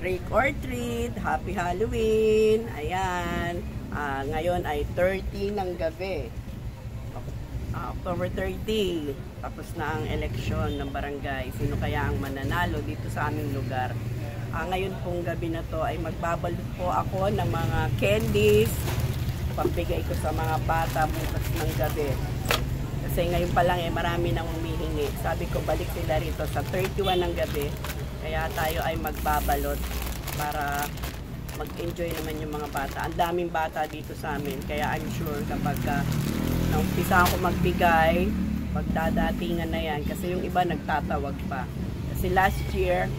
Trick or treat, happy Halloween. Ayan, ngayon ay 30 ng gabi. October 30. Tapos na ang eleksyon ng barangay. Sino kaya ang mananalo dito sa aming lugar? Ngayon pong gabi na to ay magbabalot po ako ng mga candies. Pagbigay ko sa mga bata bukas ng gabi. Kasi ngayon pa lang marami nang humihingi. Sabi ko balik sila rito sa 31 ng gabi. Kaya tayo ay magbabalot para mag-enjoy naman yung mga bata. Ang daming bata dito sa amin. Kaya I'm sure kapag naumpisa ako magbigay, pagdadatingan na yan. Kasi yung iba nagtatawag pa. Kasi last year,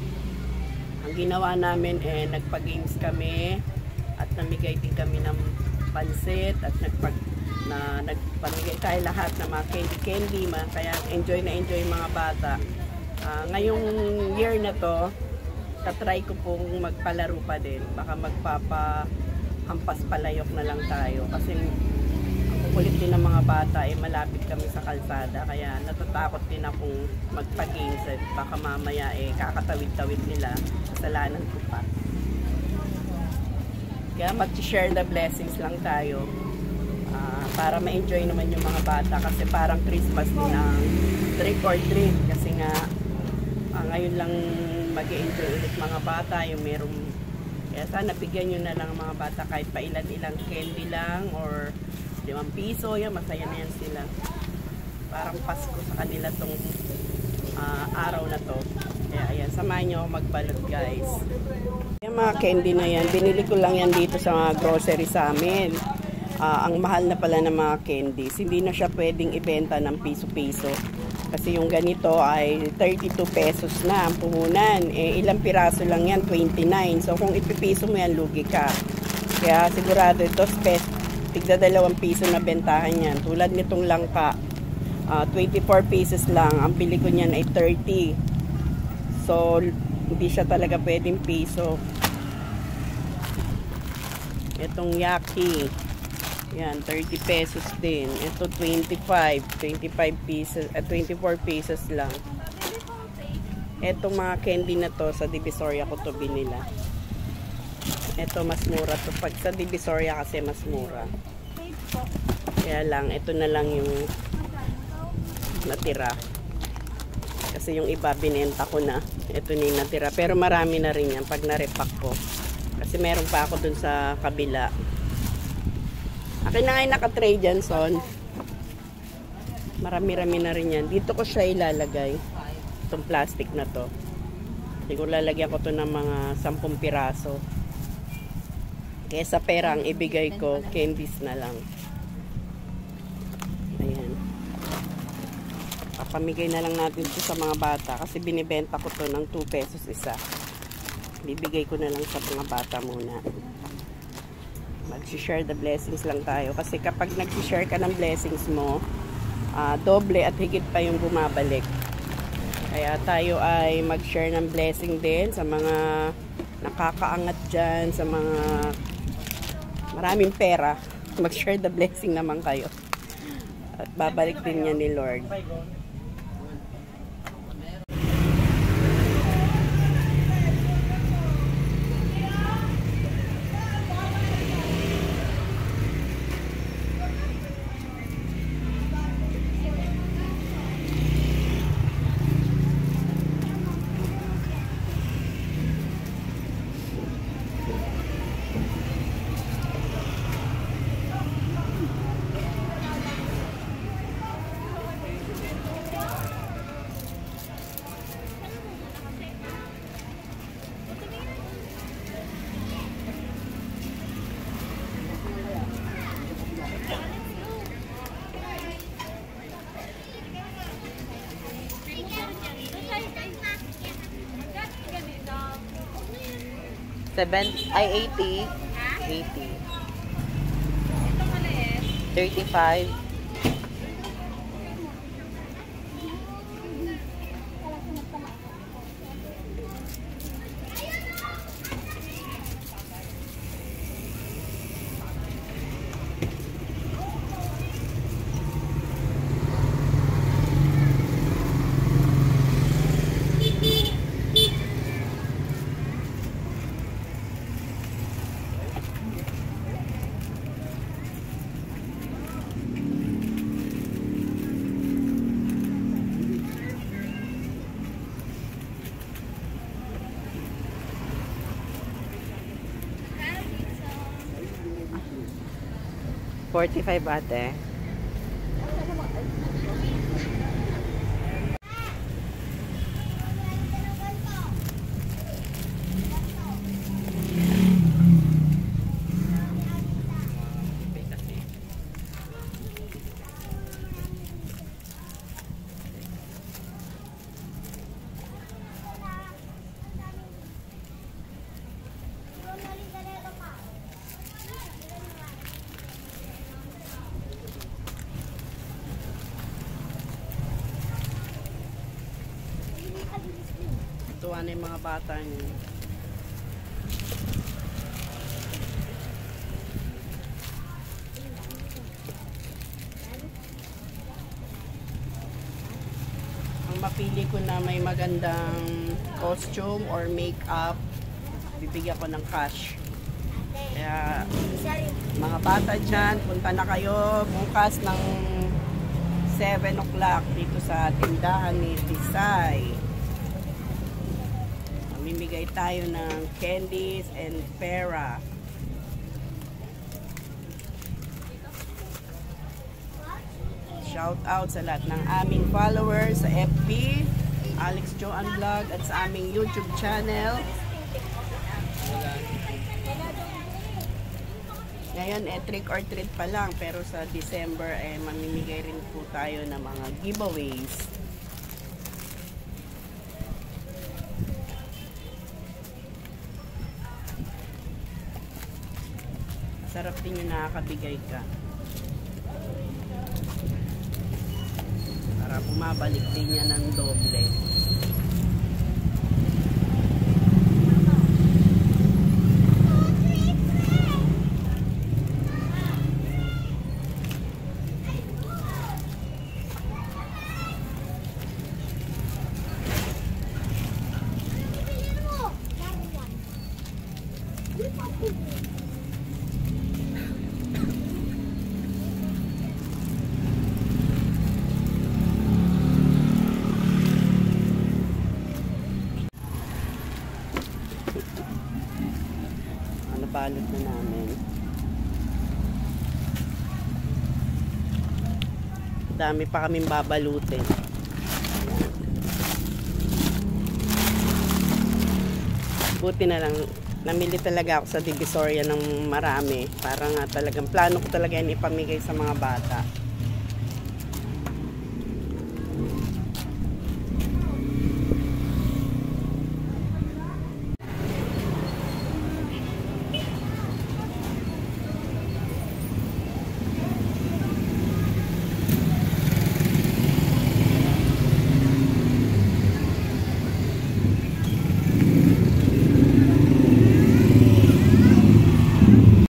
ang ginawa namin nagpa-games kami at namigay din kami ng pansit at nagpamigay tayo lahat ng mga candy. Kaya enjoy na enjoy yung mga bata. Ngayong year na to, tatry ko pong magpalaro pa din. Baka magpapahampas palayok na lang tayo. Kasi ang kukulit din ng mga bata, malapit kami sa kalsada. Kaya natatakot din akong magpa-games. Baka mamaya kakatawid-tawid nila. Kasalanan ko pa. Kaya mag-share the blessings lang tayo. Para ma-enjoy naman yung mga bata. Kasi parang Christmas din ang trick or treat. Kasi nga, ngayon lang mag-enjoy ulit mga bata, yung merong, kaya sana bigyan nyo na lang mga bata kahit pa ilan-ilang candy lang or 5 piso, yan, masaya na yan sila. Parang Pasko sa kanila tong araw na to. Kaya ayan, samahan nyo magbalot guys. Yung mga candy na yan, binili ko lang yan dito sa mga grocery sa amin. Ang mahal na pala ng mga candies, hindi na siya pwedeng ibenta ng piso-piso. Kasi yung ganito ay 32 pesos na ang puhunan. Ilang piraso lang yan, 29. So kung ipipiso mo yan, lugi ka. Kaya sigurado ito, tigda 2 piso na bentahan yan. Tulad nitong langka, 24 pesos lang. Ang bili ko niyan ay 30. So hindi siya talaga pwedeng piso. Itong yaki, yan, 30 pesos din. Ito 25 pesos, 24 pesos lang. Etong mga candy na to sa Divisoria ko to binila. Ito mas mura to. Pag sa Divisoria kasi mas mura. Kaya lang, ito na lang yung natira. Kasi yung iba binenta ko na. Ito na yung natira. Pero marami na rin yan pag narepack ko. Kasi meron pa ako dun sa kabila. Akin na nga yung naka-tray dyan, Son. Marami-rami na rin yan. Dito ko siya ilalagay. Itong plastic na to. Siguro lalagyan ko to ng mga 10 piraso. Kaya sa pera ang ibigay ko, candies na lang. Ayan. Papamigay na lang natin ito sa mga bata. Kasi binibenta ko to ng 2 pesos isa. Bibigay ko na lang sa mga bata muna. Mag-share the blessings lang tayo. Kasi kapag nag-share ka ng blessings mo, doble at higit pa yung bumabalik. Kaya tayo ay mag-share ng blessing din sa mga nakakaangat dyan, sa mga maraming pera. Mag-share the blessing naman kayo. At babalik din niya ni Lord. Ay 80. 80. 35. 45 ate. Tuwa na yung mga bata niyo. Ang mapili ko na may magandang costume or makeup, bibigyan ko ng cash. Kaya mga bata dyan, punta na kayo bukas ng 7 o'clock dito sa tindahan ni Tisay. Mamimigay tayo ng candies and pera. Shout out sa lahat ng aming followers sa FB, Alex Joan Vlog, at sa aming YouTube channel. Ngayon trick or treat pa lang, pero sa December mamimigay rin po tayo ng mga giveaways. Sarap din yung nakakabigay ka. Para bumabalik din niya ng doble. Balot na namin. Dami pa kaming babalutin. Buti na lang namili talaga ako sa Divisoria ng marami para nga talagang plano ko talaga yan ipamigay sa mga bata.